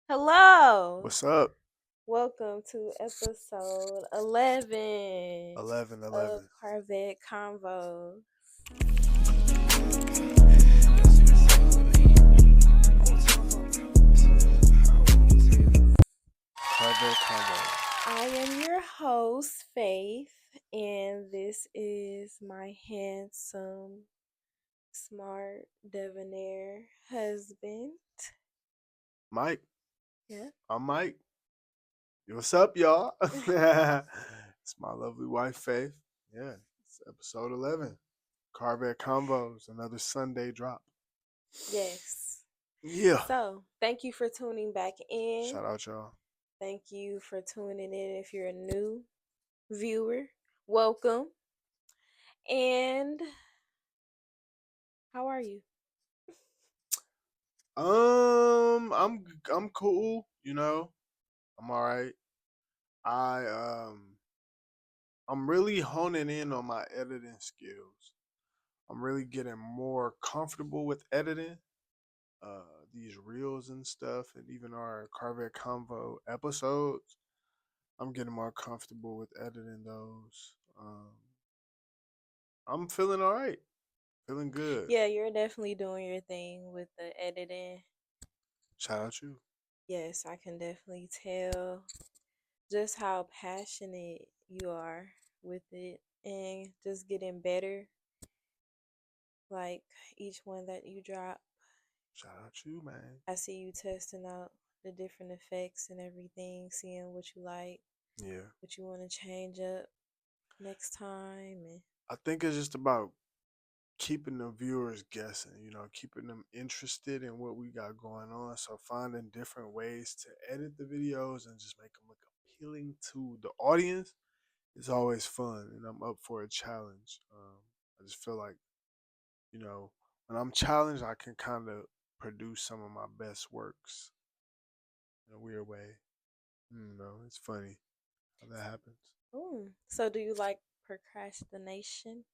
Hello. What's up? Welcome to episode 11 11, of 11. CarVett Convos. CarVett Convos. I am your host, Faith, and this is my handsome, smart, debonair husband. Mike. Yeah. I'm Mike. What's up, y'all? It's my lovely wife, Faith. Yeah, it's episode 11. CarVett Convos, another Sunday drop. Yes. Yeah. So, thank you for tuning back in. Shout out, y'all. Thank you for tuning in. If you're a new viewer, welcome. And how are you? I'm cool, I'm all right. I I'm really honing in on my editing skills. I'm really getting more comfortable with editing these reels and stuff, and even our CarVett Convo episodes. I'm getting more comfortable with editing those. I'm feeling all right, feeling good. Yeah, you're definitely doing your thing with the editing. Shout out you. Yes, I can definitely tell just how passionate you are with it and just getting better. Like each one that you drop, Shout out you, man. I see you testing out the different effects and everything, seeing what you like, Yeah, what you want to change up next time. And I think it's just about keeping the viewers guessing. Keeping them interested in what we got going on. So finding different ways to edit the videos and just make them look appealing to the audience. It's always fun, and I'm up for a challenge. I just feel like, you know, when I'm challenged, I can kind of produce some of my best works in a weird way. It's funny how that happens. so do you like procrastination?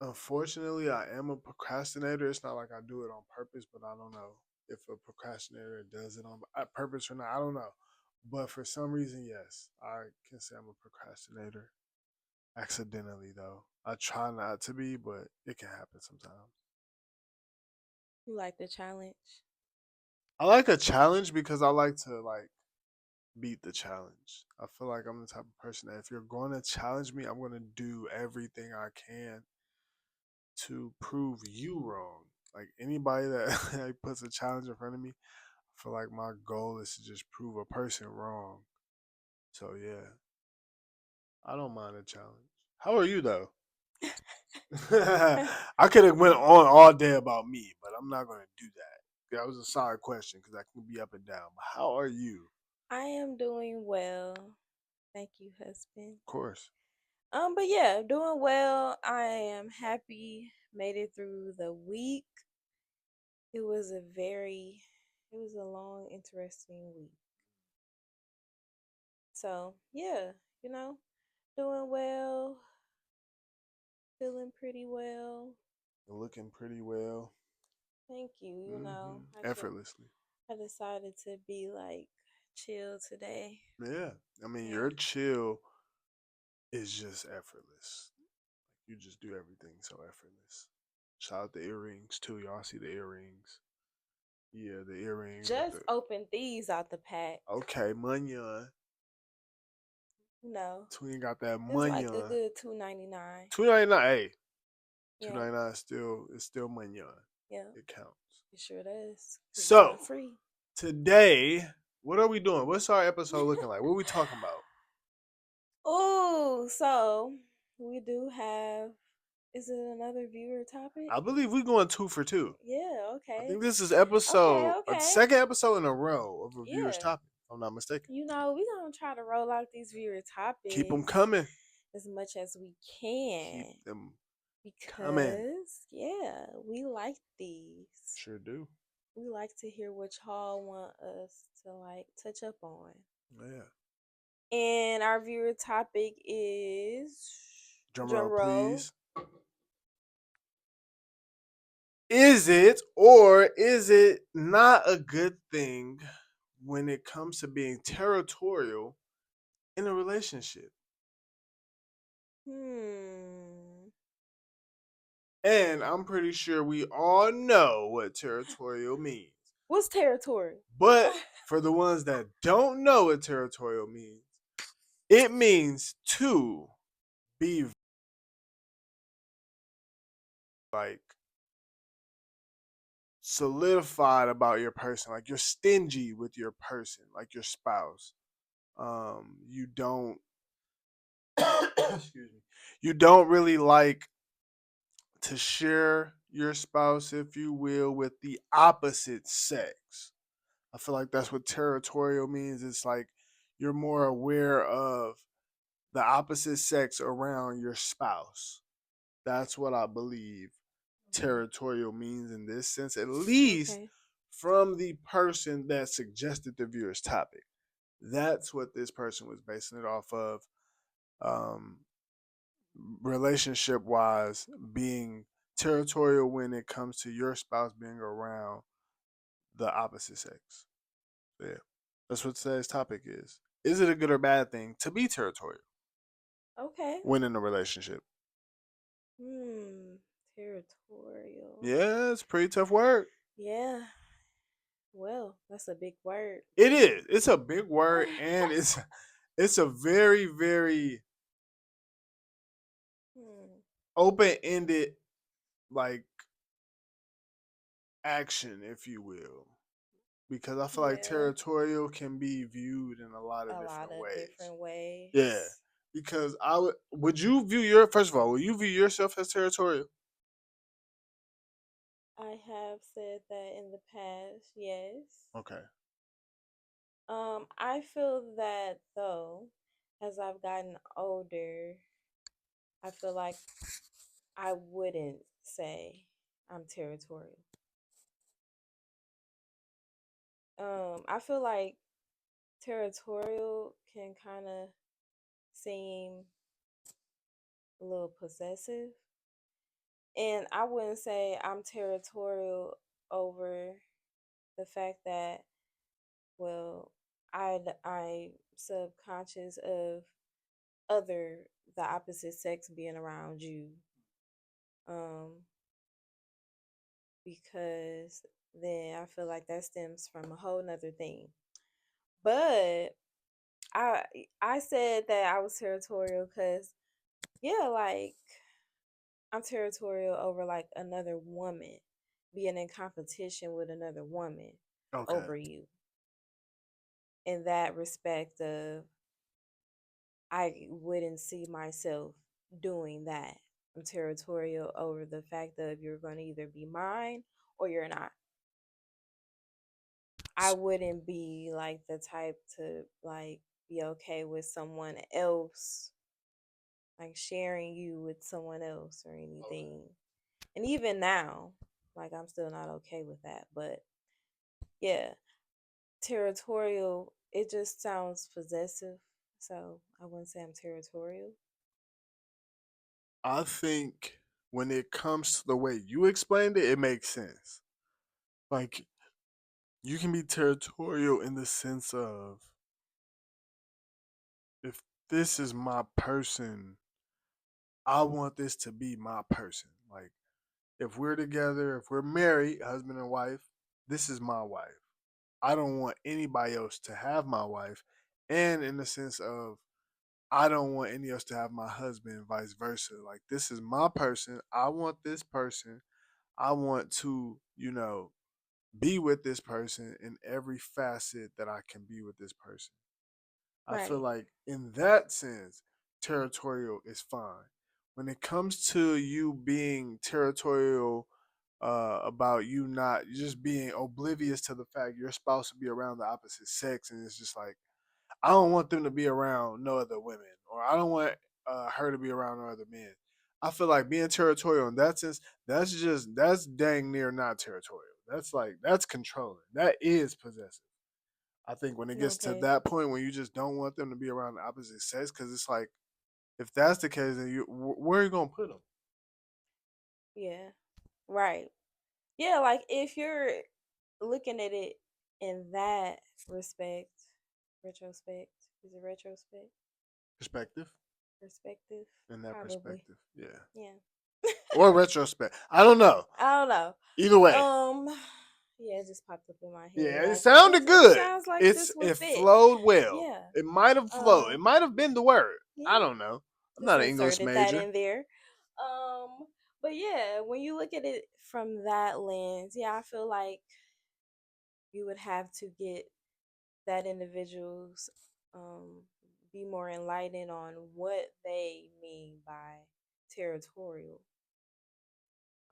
Unfortunately, I am a procrastinator. It's not like I do it on purpose, but I don't know if a procrastinator does it on purpose or not. I don't know. But for some reason, yes, I can say I'm a procrastinator. Accidentally, though. I try not to be, but it can happen sometimes. You like the challenge? I like a challenge because I like to beat the challenge. I feel like I'm the type of person that if you're going to challenge me, I'm going to do everything I can to prove you wrong. Like anybody that puts a challenge in front of me, I feel like my goal is to just prove a person wrong. So yeah, I don't mind a challenge. How are you though? I could have went on all day about me, but I'm not going to do that. That was a solid question because I can be up and down. But how are you? I am doing well. Thank you, husband. Of course. But yeah, doing well. I am happy. Made it through the week. It was it was a long, interesting week. So yeah, you know, doing well, feeling pretty well. You're looking pretty well. Thank you. Effortlessly. I decided to be like chill today. Yeah. I mean, Yeah. your chill is just effortless. You just do everything so effortless. Shout out the earrings too. Y'all see the earrings. Yeah, the earrings with Just the opened these out the pack. okay, money. No, Twin got that it's money like a on. good $2.99. $2.99. Hey, Yeah, $2.99 still money. yeah, It counts. it sure does. 'Cause it's So not free. today, what are we doing? What's our episode looking like? What are we talking about? Oh, so we do have. Is it another viewer topic? I believe we're going 2 for 2. Yeah. I Okay. think this is Okay. a Okay. second episode in a row of a viewer's Yeah. topic. If I'm not mistaken. We're gonna try to roll out these viewer Keep them topics coming. as much as we Keep can them coming. because yeah, we like these. Sure do. We like to hear what y'all want us to like touch up on. Yeah. And our viewer topic is Drum drum roll, roll. please. Is it or is it not a good thing when it comes to being territorial in a relationship? Hmm. And I'm pretty sure we all know what territorial means. What's territory? But for the ones that don't know what territorial means, it means to be like solidified about your person, like you're stingy with your person, like your spouse. You don't excuse me. You don't really like to share your spouse, if you will, with the opposite sex. I feel like that's what territorial means. It's like you're more aware of the opposite sex around your spouse. That's what I believe territorial means in this sense, at least Okay. from the person that suggested the viewer's topic. That's what this person was basing it off of. Um, Relationship wise, being territorial when it comes to your spouse being around the opposite sex. So, yeah, that's what today's topic is. Is it a good or bad thing to be territorial Okay. when in a relationship? Hmm. Territorial. Yeah, it's a pretty tough word. Yeah. Well, that's a big word. It is. It's a big word, and it's a very very Hmm. open ended like action, if you will, because I feel like Yeah. territorial can be viewed in a lot of A lot different of ways. different Yeah, ways. because would you view your first of all, would you view yourself as territorial? I have said that in the past, yes. Okay, I feel that though, as I've gotten older, I feel like I wouldn't say I'm territorial. I feel like territorial can kind of seem a little possessive, and I wouldn't say I'm territorial over the fact that, well, I subconscious of other the opposite sex being around you, um because then I feel like that stems from a whole nother thing. But I I said that I was territorial because, yeah, like, I'm territorial over like another woman being in competition with another woman okay. over you, in that respect of I wouldn't see myself doing that. I'm territorial over the fact of you're going to either be mine or you're not. I wouldn't be like the type to like be okay with someone else, like sharing you with someone else or Okay. anything. And even now, like, I'm still not okay with that. But yeah, territorial, it just sounds possessive. So I wouldn't say I'm territorial. I think when it comes to the way you explained it, it makes sense. Like you can be territorial in the sense of if this is my person, I want this to be my person. Like if we're together, if we're married, husband and wife, this is my wife. I don't want anybody else to have my wife. And in the sense of I don't want any else to have my husband, and vice versa. Like this is my person. I want this person. I want to, be with this person in every facet that I can be with this person. I feel Right. like in that sense, territorial is fine. When it comes to you being territorial about you not just being oblivious to the fact your spouse will be around the opposite sex, and it's just like I don't want them to be around no other women, or I don't want her to be around no other men. I feel like being territorial in that sense, that's dang near not territorial. That's like that's controlling. That is possessive. I think when it gets to Okay. that point when you just don't want them to be around the opposite sex, because it's like if that's the case, then where are you gonna put them? Yeah. Right. Yeah, like if you're looking at it in that respect, retrospect, is it retrospect? Perspective. Perspective? In that Probably. perspective, yeah, Yeah. or retrospect. I don't know. I don't know. Either way, Um, yeah, it just popped up in my head. yeah, it Like sounded it good. sounds like this would It fit. flowed well. Yeah. It might have flowed. It Um, might have been the word. I yeah. don't know. I'm Just not an English inserted that major. in there. Um, but yeah, when you look at it from that lens, yeah, I feel like you would have to get that individual's um be more enlightened on what they mean by territorial.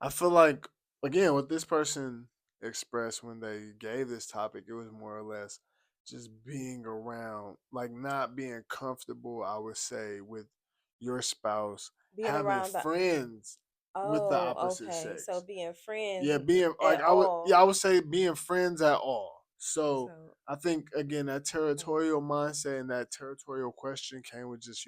I feel like again what this person expressed when they gave this topic, it was more or less just being around, like not being comfortable, I would say, with your spouse Being having around the friends with the oh, opposite okay. So sex. being friends Yeah, being at like all. I would say being friends at all. So So I think again that okay. territorial mindset and that territorial question came with just,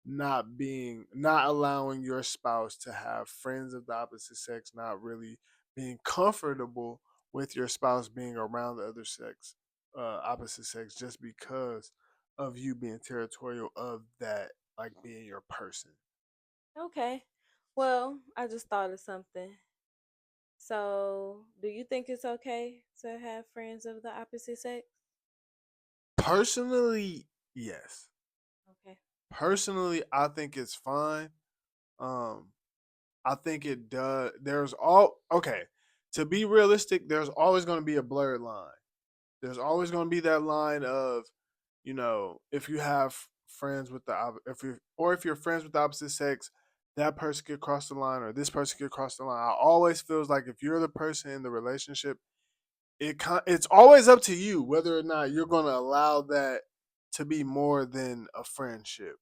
not allowing your spouse to have friends of the opposite sex, not really being comfortable with your spouse being around the other sex, opposite sex, just because of you being territorial of that, like being your person. Okay. Well, I just thought of something. So, do you think it's okay to have friends of the opposite sex? Personally, yes. Okay. Personally, I think it's fine. Um, I think it does. There's all okay. To be realistic, there's always going to be a blurred line. There's always going to be that line of, if you have friends with if you're friends with the opposite sex, that person could cross the line or this person could cross the line. I always feels like if you're the person in the relationship, it's always up to you whether or not you're going to allow that to be more than a friendship.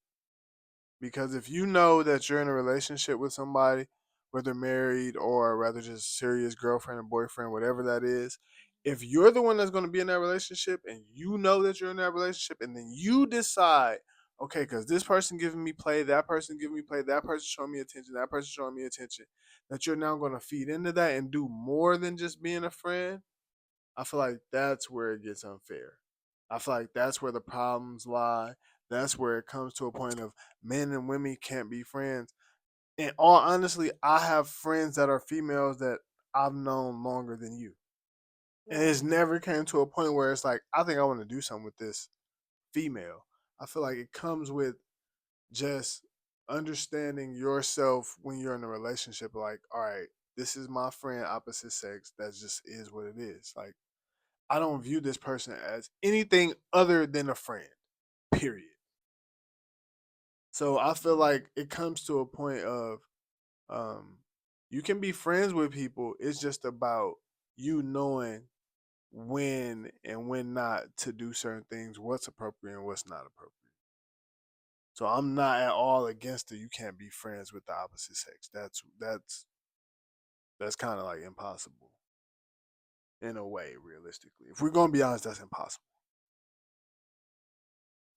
Because if you know that you're in a relationship with somebody, whether married or rather just serious girlfriend or boyfriend, whatever that is, if you're the one that's going to be in that relationship and you know that you're in that relationship and then you decide, okay, because this person giving me play, that person giving me play, that person showing me attention, that person showing me attention, that you're now going to feed into that and do more than just being a friend, I feel like that's where it gets unfair. I feel like that's where the problems lie. That's where it comes to a point of men and women can't be friends. And all honestly, I have friends that are females that I've known longer than you. And it's Right. never came to a point where it's like, I think I want to do something with this female. I feel like it comes with just understanding yourself when you're in a relationship. Like, all right, this is my friend, opposite sex. That just is what it is. Like, I don't view this person as anything other than a friend. Period. So I feel Mm. like it comes to a point of um you can be friends with people. It's just about you knowing when and when not to do certain things, what's appropriate and what's not appropriate. So I'm not at all against it. You can't be friends with the opposite sex. That's kind of like impossible in a way, realistically. If we're gonna be honest, that's impossible.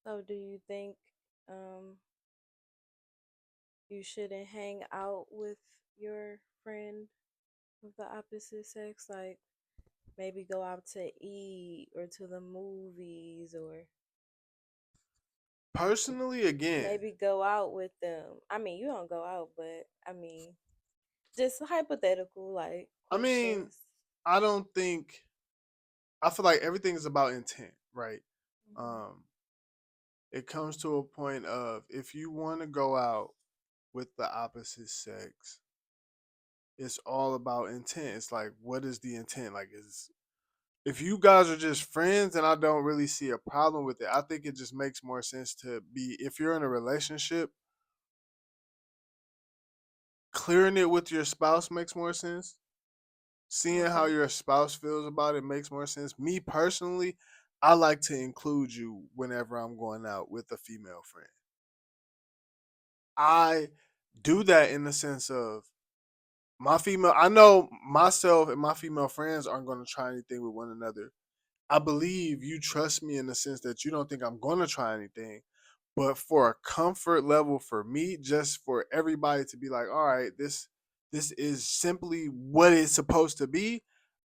So, do you think um you shouldn't hang out with your friend of the opposite sex? Like maybe go out to eat or to the movies or Personally, again, maybe go out with them. I mean, you don't go out, but I mean, just hypothetical like I mean, questions. I don't think I feel like everything is about intent, right? Hmm. Um, it comes to a point of if you want to go out with the opposite sex, it's all about intent. It's like, what is the intent? Like, is if you guys are just friends, and I don't really see a problem with it. I think it just makes more sense to be if you're in a relationship, clearing it with your spouse makes more sense. Seeing how Okay. your spouse feels about it makes more sense. Me personally, I like to include you whenever I'm going out with a female friend. I do that in the sense of my female. I know myself and my female friends aren't going to try anything with one another. I believe you trust me in the sense that you don't think I'm going to try anything. But for a comfort level for me, just for everybody to be like, all right, this this is simply what it's supposed to be,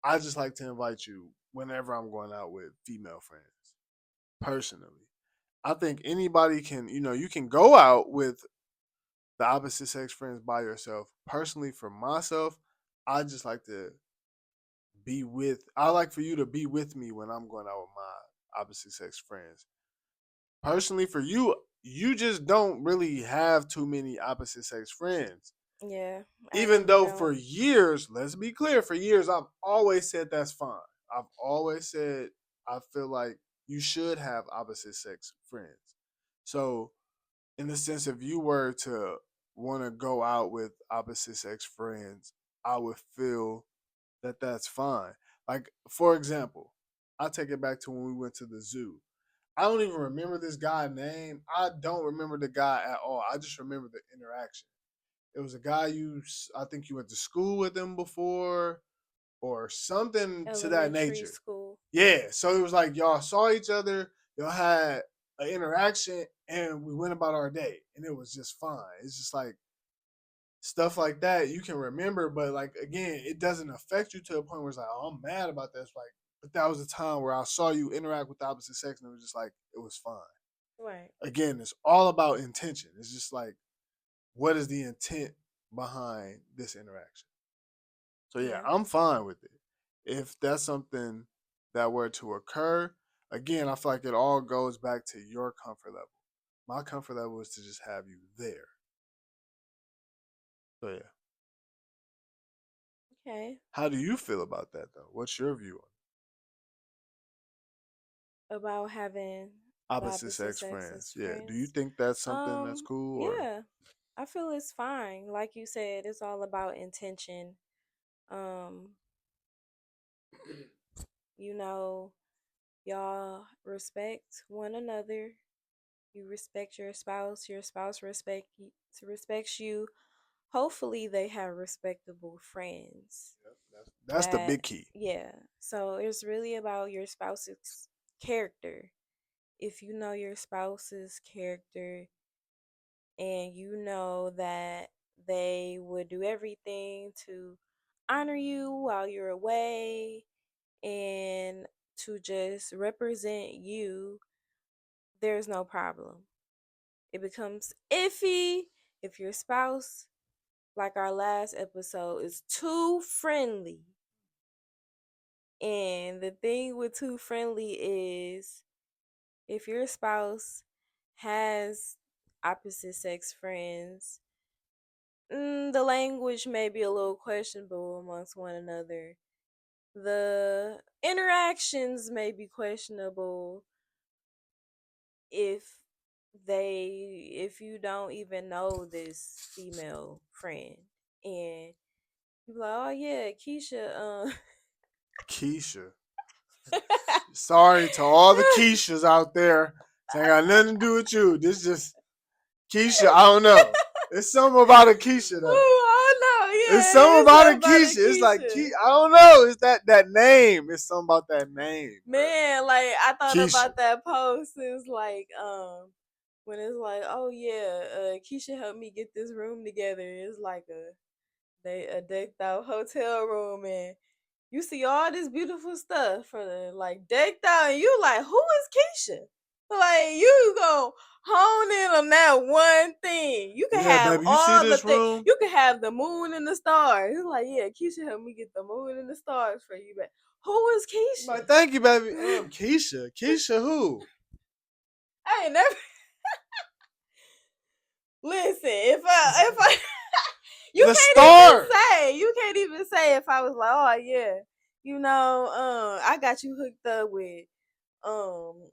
I just like to invite you whenever I'm going out with female friends. Personally, I think anybody can, you can go out with the opposite sex friends by yourself. Personally, for myself, I just like to I like for you to be with me when I'm going out with my opposite sex friends. Personally, for you, you just don't really have too many opposite sex friends. Yeah, I Even really though for don't. years, let's be clear, for years, I've always said that's fine. I've always said I feel like you should have opposite sex friends. So, in the sense, if you were to want to go out with opposite sex friends, I would feel that that's fine. Like, for example, I'll take it back to when we went to the zoo. I don't even remember this guy's name. I don't remember the guy at all. I just remember the interaction. It was a guy I think you went to school with him before or something to that Elementary nature. school. Yeah. So it was like y'all saw each other, y'all had an interaction, and we went about our day. And it was just fine. It's just like stuff like that you can remember, but like again, it doesn't affect you to a point where it's like, oh, I'm mad about this. Like, but that was a time where I saw you interact with the opposite sex, and it was just like it was fine. Right. Again, it's all about intention. It's just like, what is the intent behind this interaction? So yeah, Yeah. I'm fine with it. If that's something that were to occur, again, I feel like it all goes back to your comfort level. My comfort level is to just have you there. So yeah. Okay. How do you feel about that though? What's your view on About having the opposite opposite sex sex friends? as Yeah. Do you friends. think that's something that's cool or Yeah. I feel it's fine. Like you said, it's all about intention. Um, you know, y'all respect one another. You respect your spouse respects you. Hopefully they have respectable friends. that's the That big key. yeah. So it's really about your spouse's character. If you know your spouse's character and you know that they would do everything to honor you while you're away and to just represent you, there's no problem. It becomes iffy if your spouse, like our last episode, is too friendly. And the thing with too friendly is if your spouse has opposite sex friends, the language may be a little questionable amongst one another. The interactions may be questionable if if you don't even know this female friend and you be like, oh yeah, Keisha, Keisha. Sorry to all the Keishas out there. This ain't got nothing to do with you. This just Keisha. I don't know. It's something about a Keisha though. oh no, It's yeah, something it is about a about a Keisha. It's like Keisha. I don't know. It's that name. It's something about that name, bro. Man, like I thought Keisha. about that post. It's like when it's like, oh yeah, Keisha helped me get this room together. It's like a decked out hotel room, and you see all this beautiful stuff for the like decked out, and you like, who is Keisha? Like you go hone in on that one thing. You can Yeah, have baby. You see all the this things. room? You can have the moon and the stars. It's like, yeah, Keisha helped me get the moon and the stars for you, but who is I'm like, Keisha? thank you, baby. Keisha. Keisha who? I ain't never listen. If I The star. you can't even say if I was like, oh yeah, I got you hooked up with um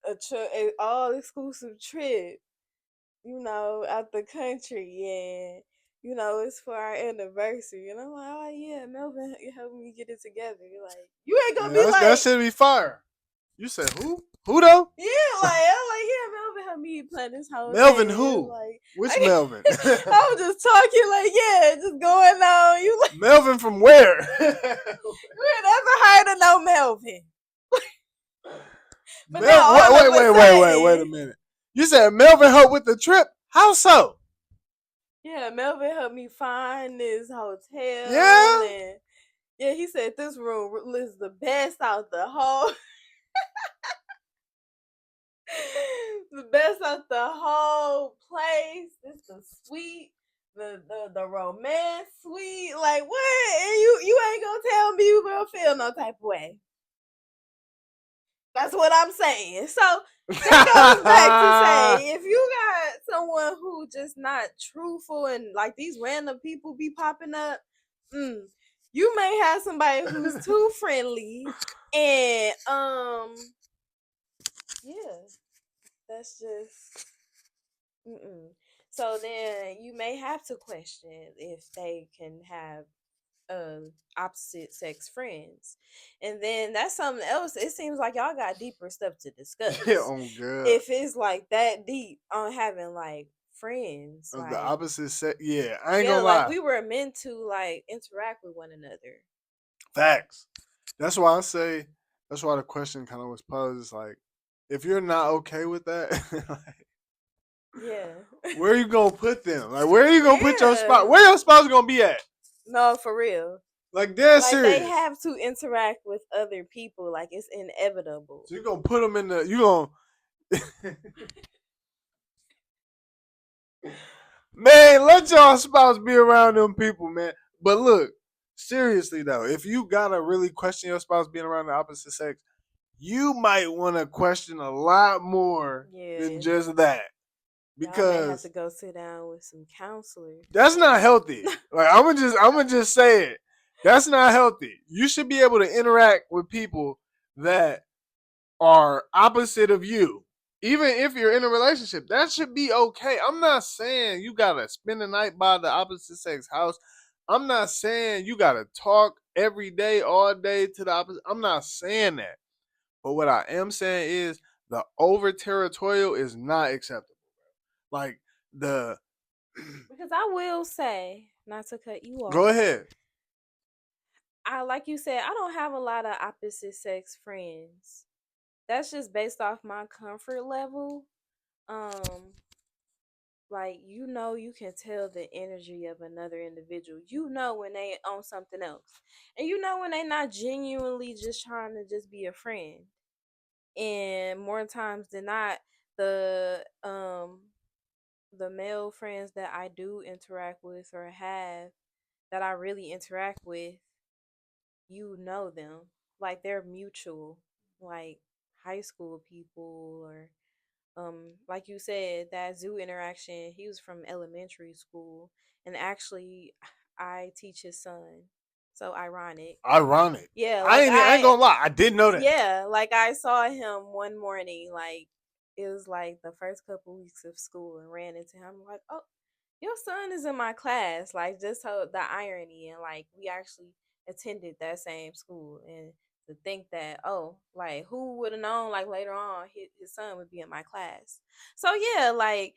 a all exclusive trip, out the country, and it's for our anniversary, and I'm like, oh yeah, Melvin helped me get it together. You're like, you ain't gonna be Yeah, that like, should be fire. You said who? Who though? yeah, like I'm like, yeah, Melvin helped me plan this whole Melvin thing. It's who? like Which I, Melvin? I was just talking like, yeah, just going on. You like, Melvin from where? you ain't never heard of no Melvin, but now Melvin, all of a wait a sudden, minute. You said Melvin helped with the trip? How so? Yeah, Melvin helped me find this hotel, Yeah. and yeah, he said this room is the best out the whole, the best out the whole place. This the suite, the romance suite. Like what? And you ain't gonna tell me you gonna feel no type of way. That's what I'm saying. So that goes back to say, if you got someone who just not truthful and like these random people be popping up, you may have somebody who's too friendly, and yeah, that's just So then you may have to question if they can have opposite sex friends. And then that's something else. It seems like y'all got deeper stuff to discuss. Oh god. If it's like that deep on having like friends, Of the like opposite sex. Yeah, I ain't yeah, gonna like lie. we were meant to like interact with one another. Facts. That's why I say. That's why the question kind of was posed. It's like, if you're not okay with that, like, Yeah. where are you gonna put them? Like, where are you gonna put your Yeah. spot? Where your spot's gonna be at? No, for real. Like, dead Like they serious. have to interact with other people. Like it's inevitable. So you gonna put them in the? You gonna? Man, let y'all spouse be around them people, man. But look, seriously though, if you gotta really question your spouse being around the opposite sex, you might want to question a lot more than Yeah. just that, Y'all may have to because go sit down with some counselors. that's not healthy. Like, I'm gonna just say it. That's not healthy. You should be able to interact with people that are opposite of you. Even if you're in a relationship, that should be okay. I'm not saying you gotta spend the night by the opposite sex house. I'm not saying you gotta talk every day, all day to the opposite. I'm not saying that. But what I am saying is the over territorial is not acceptable. Like the Because I will say, not to cut you go off, ahead. I like you said, I don't have a lot of opposite sex friends. That's just based off my comfort level. Um, like you can tell the energy of another individual. You know when they own something else, and you know when they not genuinely just trying to just be a friend. And more times than not, the the male friends that I do interact with or have that I really interact with, you know them. Like they're mutual. Like high school people or like you said, that zoo interaction, he was from elementary school and actually I teach his son. So ironic. Ironic. Yeah, I ain't gonna lie. I did know that. yeah, like I saw him one morning, like it was like the first couple weeks of school and ran into him. I'm like, oh, your son is in my class. Like just so the irony and like we actually attended that same school and to think that oh like who would have known like later on his son would be in my class. So yeah, like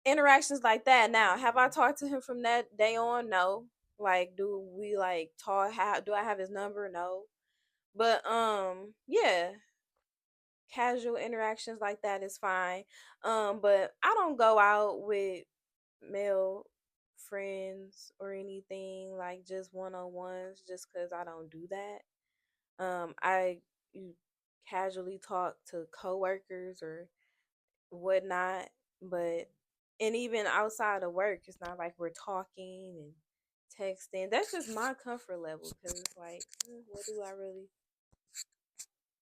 interactions like that. Now have I talked to him from that day on? No. Like do we like talk, how do I have his number? No. But yeah, casual interactions like that is fine. But I don't go out with male friends or anything like just one-on-ones just cuz I don't do that. I you casually talk to coworkers or whatnot, but and even outside of work, it's not like we're talking and texting. That's just my comfort level because it's like, what do I really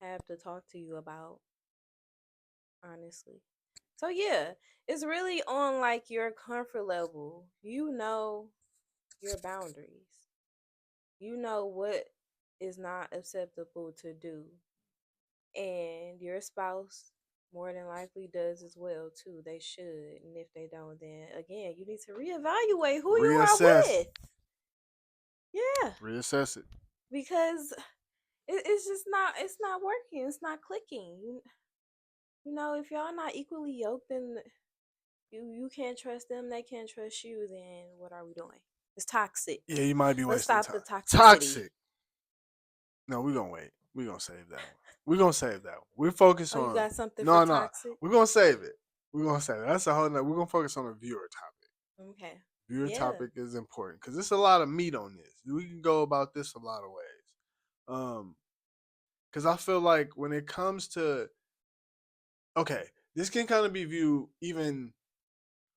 have to talk to you about, honestly? So yeah, it's really on like your comfort level. You know your boundaries. You know what is not acceptable to do. And your spouse more than likely does as well too. They should. And if they don't, then again, you need to reevaluate who you are Reassess. with. Yeah. Reassess it. Because it's just not it's not working. It's not clicking. You know, if y'all not equally yoked, then you can't trust them, they can't trust you, then what are we doing? It's toxic. Yeah, you might be Let's wasting stop time. the toxicity. Toxic. No, we're gonna wait. We're gonna save that one. We're gonna save that one. We're focused Oh, you on got something for no, no. toxic? We're gonna save it. We're gonna save it. That's a whole nother. We're gonna focus on the viewer topic. Okay. Viewer Yeah. topic is important because there's a lot of meat on this. We can go about this a lot of ways. Because I feel like when it comes to okay, this can kind of be viewed even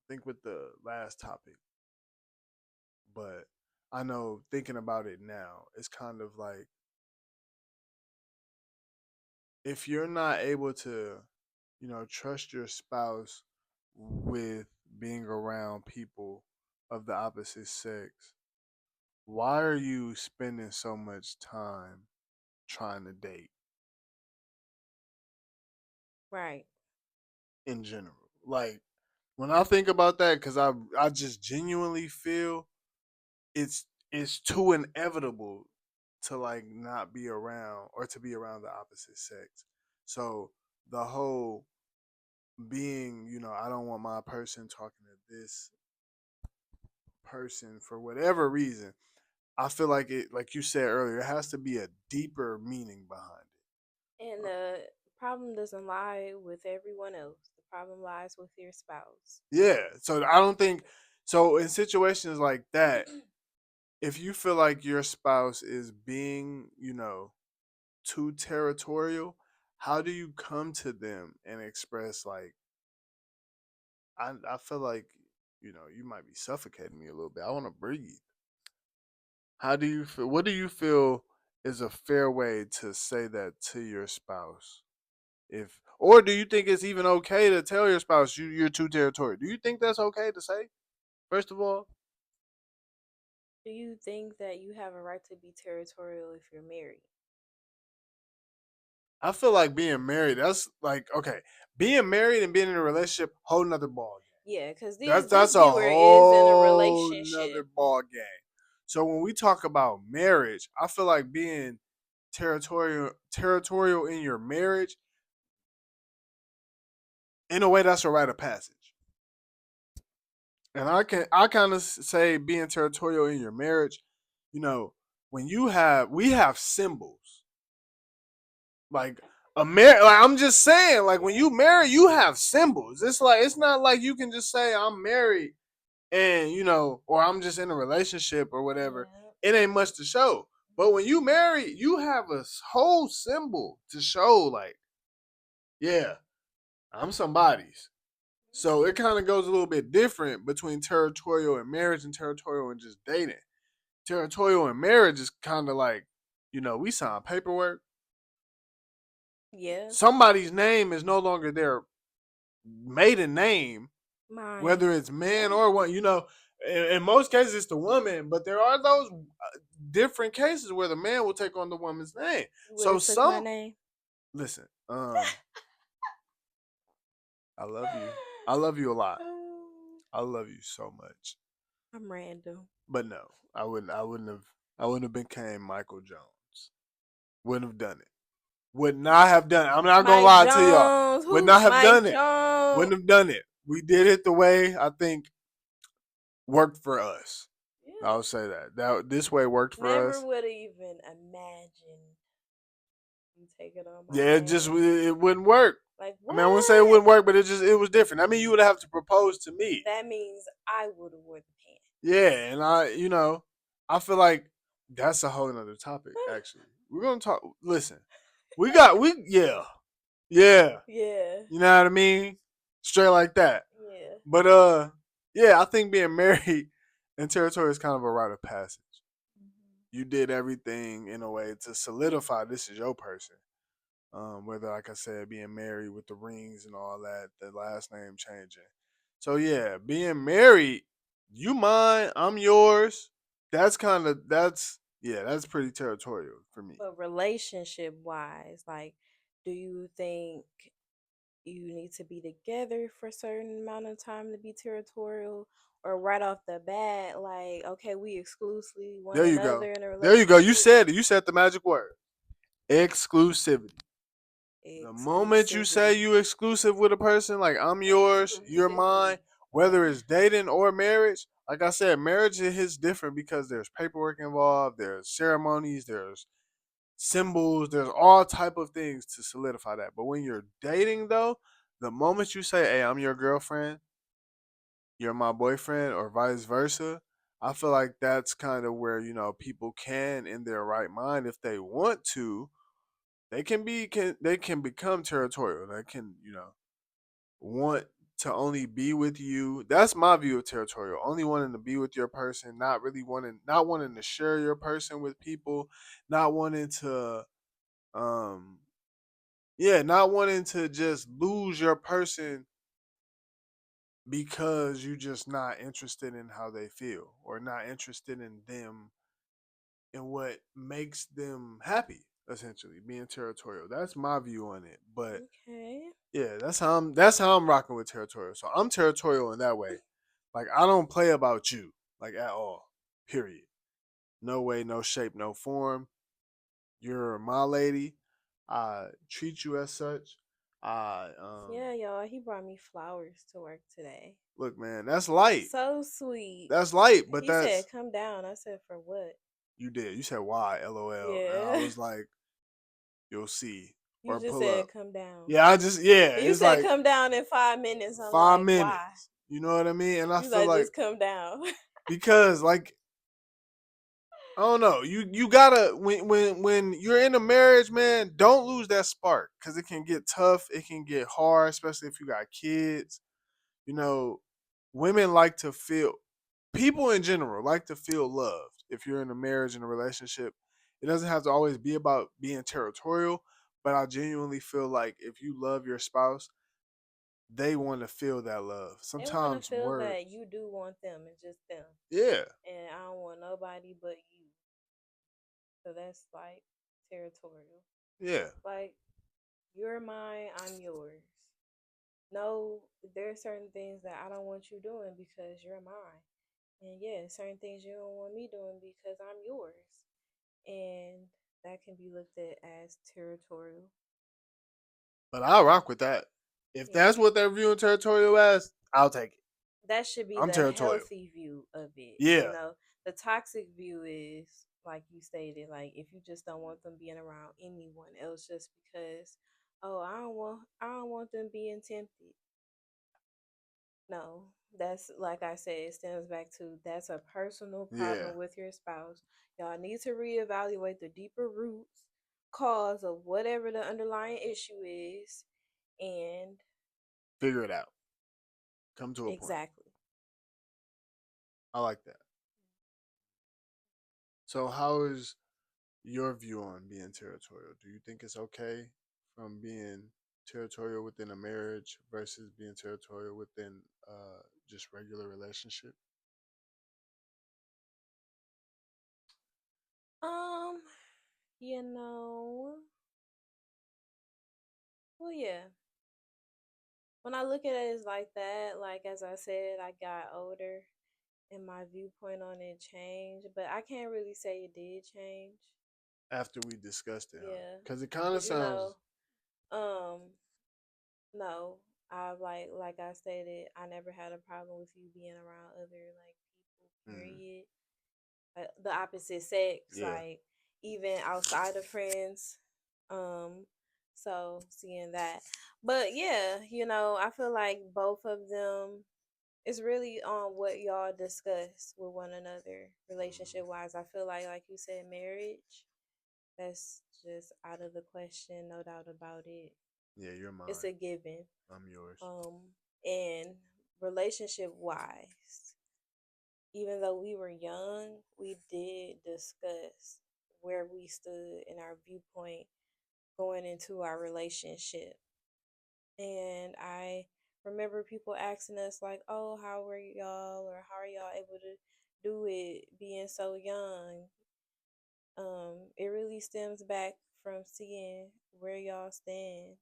I think with the last topic, but I know thinking about it now, it's kind of like if you're not able to, trust your spouse with being around people of the opposite sex, why are you spending so much time trying to date Right. in general? Like when I think about that, because I just genuinely feel it's too inevitable to like not be around or to be around the opposite sex. So the whole being, I don't want my person talking to this person for whatever reason. I feel like it, like you said earlier, it has to be a deeper meaning behind And it. the problem doesn't lie with everyone else. The problem lies with your spouse. Yeah. So I don't think so in situations like that, if you feel like your spouse is being, too territorial, how do you come to them and express like I feel like, you might be suffocating me a little bit. I want to breathe. How do you feel? What do you feel is a fair way to say that to your spouse? If or do you think it's even okay to tell your spouse you're too territorial? Do you think that's okay to say? First of all, Do you think that you have a right to be territorial if you're married? I feel like being married. That's like okay, being married and being in a relationship, whole nother ball game. Yeah, because this That's a viewer is in a whole nother relationship. ball game. So when we talk about marriage, I feel like being territorial in your marriage, in a way, that's a rite of passage. And I kind of say being territorial in your marriage, you know, when we have symbols like like I'm just saying, like when you marry, you have symbols. It's like it's not like you can just say I'm married and or I'm just in a relationship or whatever. Yeah. It ain't much to show. But when you marry, you have a whole symbol to show, like, yeah, I'm somebody's. So it kind of goes a little bit different between territorial and marriage and territorial and just dating. Territorial and marriage is kind of like, we sign paperwork. Yeah. Somebody's name is no longer their maiden name, Mine. whether it's man or woman. In most cases it's the woman, but there are those different cases where the man will take on the woman's name. You would So have took my some name. listen, I love you. I love you a lot. I love you so much. I'm random. But no, I wouldn't have became Michael Jones. Wouldn't have done it. Would not have done it. I'm not gonna Mike lie to y'all. Jones. Would Who's not have Mike done it. Jones? Wouldn't have done it. We did it the way I think worked for us. Yeah. I'll say that. That this way worked for Never us. would have even imagined you taking on my Yeah, name. it wouldn't work. Like I mean, I wouldn't say it what? wouldn't work, but it was different. I mean, you would have to propose to me. That means I would have worn the pants. Yeah, and I feel like that's a whole nother topic. Actually, we're gonna talk. Listen, yeah, yeah. Yeah. You know what I mean? Straight like that. Yeah. But yeah, I think being married in territory is kind of a rite of passage. You did everything in a way to solidify this is your person. Whether, like I said, being married with the rings and all that, the last name changing. So yeah, being married, you mine, I'm yours. That's pretty territorial for me. But relationship wise, like, do you think you need to be together for a certain amount of time to be territorial? Or right off the bat, like, okay, we exclusively one There you go. another in a There you go. You relationship? said it. You said the magic word. Exclusivity. The moment you say Exclusivity. you exclusive with a person, like I'm yours, you're mine, Exclusivity. whether it's dating or marriage, like I said, marriage is different because there's paperwork involved, there's ceremonies, there's symbols, there's all type of things to solidify that. But when you're dating though, the moment you say, "Hey, I'm your girlfriend," you're my boyfriend or vice versa. I feel like that's kind of where, people can in their right mind, if they want to, they can become territorial. They can, want to only be with you. That's my view of territorial. Only wanting to be with your person, not wanting to share your person with people, not wanting to um yeah, not wanting to just lose your person because you're just not interested in how they feel, or not interested in them and what makes them happy, essentially being territorial. That's my view on it. But Okay. yeah, that's how I'm rocking with territorial. So I'm territorial in that way. Like, I don't play about you, like, at all. Period. No way, no shape, no form. You're my lady. I treat you as such. I Yeah, y'all, he brought me flowers to work today. Look, man, that's light. So sweet. That's light, but He said, that's "Come down." I said, "For what?" you did. You said why, LOL. And I Yeah. was like, you'll see. You Or just pull said, up. "Come down." Yeah, You it's said, like "Come down in 5 minutes." I'm 5 like, "Why?" minutes. You know what I mean? And I You feel like, like, "Just come down." because, like, I don't know. You gotta, when you're in a marriage, man, don't lose that spark, because it can get tough. It can get hard, especially if you got kids. You know, women like to feel, people in general like to feel loved. If you're in a marriage and a relationship, it doesn't have to always be about being territorial. But I genuinely feel like if you love your spouse, they want to feel that love. They want to Sometimes feel that words, you do want them and just them, yeah, and I don't want nobody but you. So that's like territorial. yeah. Like, you're mine, I'm yours. No, there are certain things that I don't want you doing because you're mine. And yeah, certain things you don't want me doing because I'm yours. And that can be looked at as territorial. But I'll rock with that. If Yeah. that's what they're viewing territorial as, I'll take it. That should be I'm the territorial. healthy view of it. Yeah, The toxic view is, like you stated, like if you just don't want them being around anyone else just because, oh, I don't want them being tempted. No, that's like I said, it stems back to that's a personal yeah. problem with your spouse. Y'all need to reevaluate the deeper roots cause of whatever the underlying issue is, and Figure it out. Come to a point. exactly. I like that. So, how is your view on being territorial? Do you think it's okay from being territorial within a marriage versus being territorial within just regular relationship? Um, you know, well, yeah. When I look at it, it's like that. Like as I said, I got older and my viewpoint on it changed, but I can't really say it did change. After we discussed it, huh? Yeah, Because it kind of because sounds, um, no, I like I stated, I never had a problem with you being around other like people. mm, Period. The opposite sex, yeah. like even outside of friends. Um, so seeing that, but yeah, I feel like both of them. It's really on what y'all discuss with one another, Mm, relationship wise. I feel like you said, marriage. That's just out of the question, no doubt about it. yeah, you're It's mine. a given. I'm yours. And relationship wise, even though we were young, we did discuss where we stood in our viewpoint going into our relationship. And I remember people asking us, like, oh, how were y'all, or how are y'all able to do it being so young? It really stems back from seeing where y'all stand.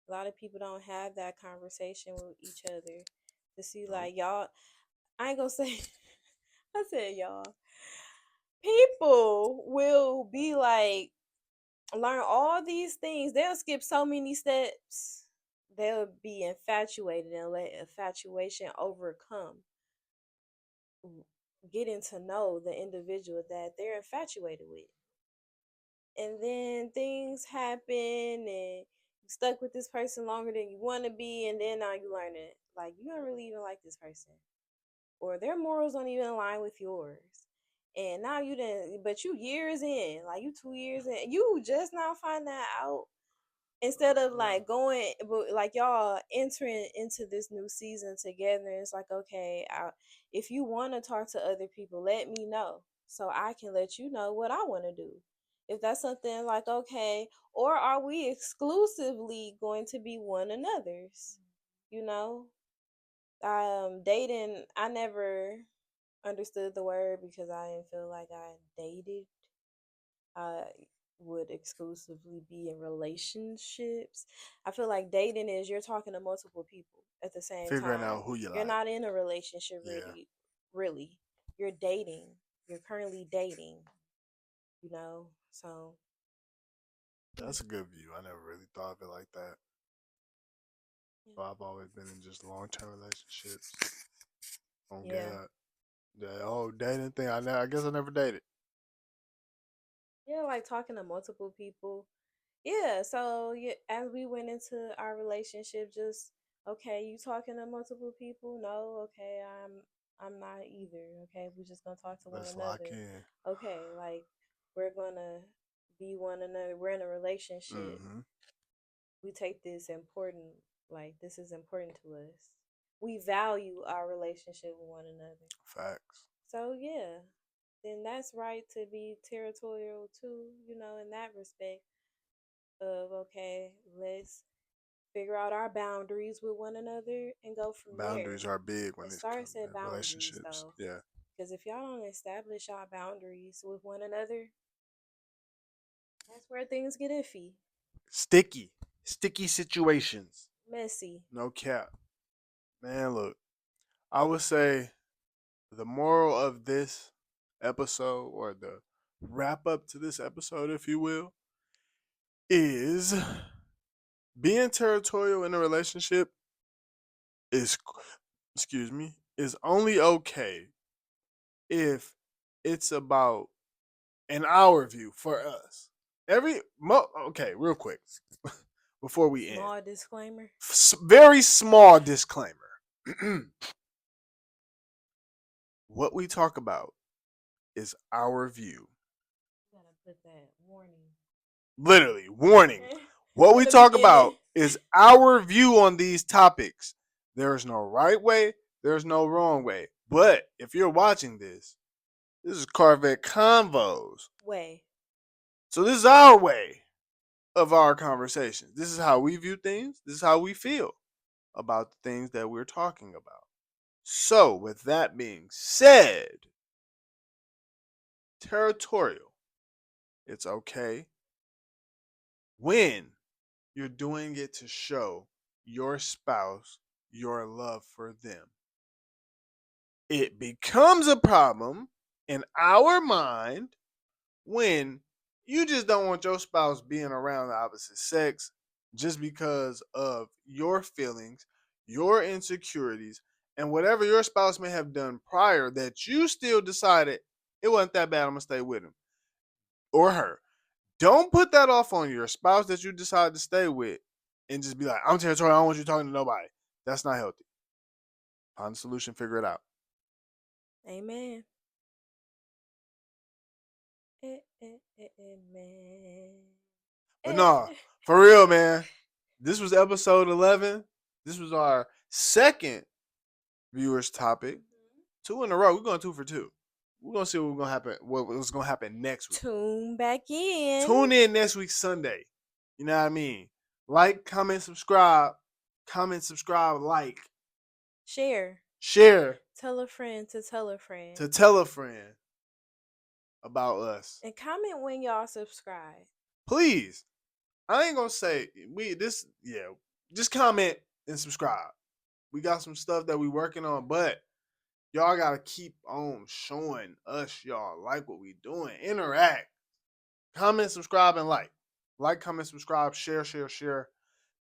A lot of people don't have that conversation with each other to see, Nope. like, y'all. I ain't gonna say. I said y'all. People will be like, learn all these things. They'll skip so many steps. They'll be infatuated and let infatuation overcome getting to know the individual that they're infatuated with. And then things happen and you stuck with this person longer than you want to be, and then now you learn it. Like, you don't really even like this person. or their morals don't even align with yours. And now you didn't, but you years in, like you 2 years in, you just now find that out instead of like going, but like y'all entering into this new season together. It's like, okay, if you want to talk to other people, let me know so I can let you know what I want to do. If that's something like, okay, or are we exclusively going to be one another's? You know, dating, I never understood the word because I didn't feel like I dated. I would exclusively be in relationships. I feel like dating is you're talking to multiple people at the same Figuring time. out who you You're like. not in a relationship Yeah, really. You're dating. You're currently dating, you know? So, yeah. that's a good view. I never really thought of it like that. So I've always been in just long term relationships. On Yeah. God, the whole dating thing. I guess I never dated. Yeah, like talking to multiple people. Yeah, so yeah, as we went into our relationship, just okay, you talking to multiple people? No, okay, I'm not either. Okay, we're just gonna talk to one Let's lock another. in. Okay, like we're gonna be one another. We're in a relationship. Mm-hmm. We take this important, like this is important to us. We value our relationship with one another. Facts. So yeah, then that's right to be territorial too. You know, in that respect of okay, let's figure out our boundaries with one another and go from there. Boundaries are big when It it starts comes at to boundaries relationships. though, Yeah. because if y'all don't establish our boundaries with one another, that's where things get iffy, Sticky. Sticky situations. messy. No cap. Man, look. I would say the moral of this episode, or the wrap up to this episode, if you will, is being territorial in a relationship is, excuse me, is only okay if it's about, in our view, for us. Okay, real quick before we end, Small disclaimer. very small disclaimer. What we talk about is our view. You gotta put that warning Literally, warning. What in we the talk beginning. about is our view on these topics. There is no right way, there's no wrong way. But if you're watching this is CarVett Convos. Way. So this is our way of our conversations. This is how we view things. This is how we feel about the things that we're talking about. So, with that being said, territorial. It's okay when you're doing it to show your spouse your love for them. It becomes a problem in our mind when you just don't want your spouse being around the opposite sex just because of your feelings, your insecurities, and whatever your spouse may have done prior that you still decided it wasn't that bad, I'm gonna stay with him or her. Don't put that off on your spouse that you decide to stay with and just be like, I'm territorial, I don't want you talking to nobody. That's not healthy. Find a solution, figure it out. Amen. Amen. But nah, for real, man. This was episode 11. This was our second viewers topic. Mhm. 2 in a row. We're going 2 for 2. We're gonna see what's gonna happen next week. Tune back in. Tune in next week Sunday. You know what I mean? Like, comment, subscribe. Comment, subscribe, like, Share. share Tell a friend to tell a friend. to tell a friend about us. And comment when y'all subscribe. Please. I ain't gonna say just comment and subscribe. We got some stuff that we working on, but y'all gotta keep on showing us y'all like what we doing. Interact. Comment, subscribe, and like. Like, comment, subscribe, share, share, share.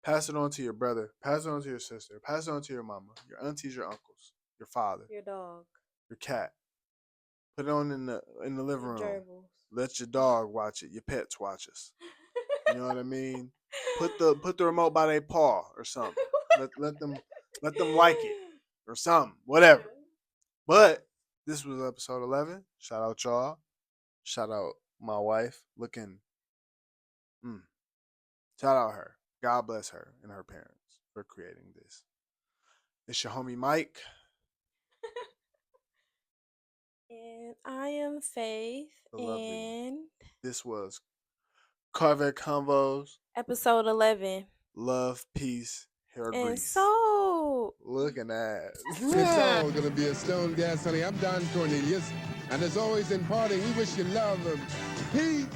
Pass it on to your brother. Pass it on to your sister. Pass it on to your mama, your aunties, your uncles, your father, Your dog. your cat. Put it on in the living Your room. gerbils. Let your dog watch it. Your pets watch us. You know what I mean? Put the remote by their paw or something. Let them like it or something. Whatever. But this was episode 11. Shout out y'all. Shout out my wife looking. Mm, shout out her. God bless her and her parents for creating this. It's your homie Mike. And I am Faith. The lovely one. And This was CarVett Convos. episode 11. Love, peace, hair And grease. so. Looking at. It's all gonna be a stone gas, honey. I'm Don Cornelius. And as always in parting, we wish you love and peace.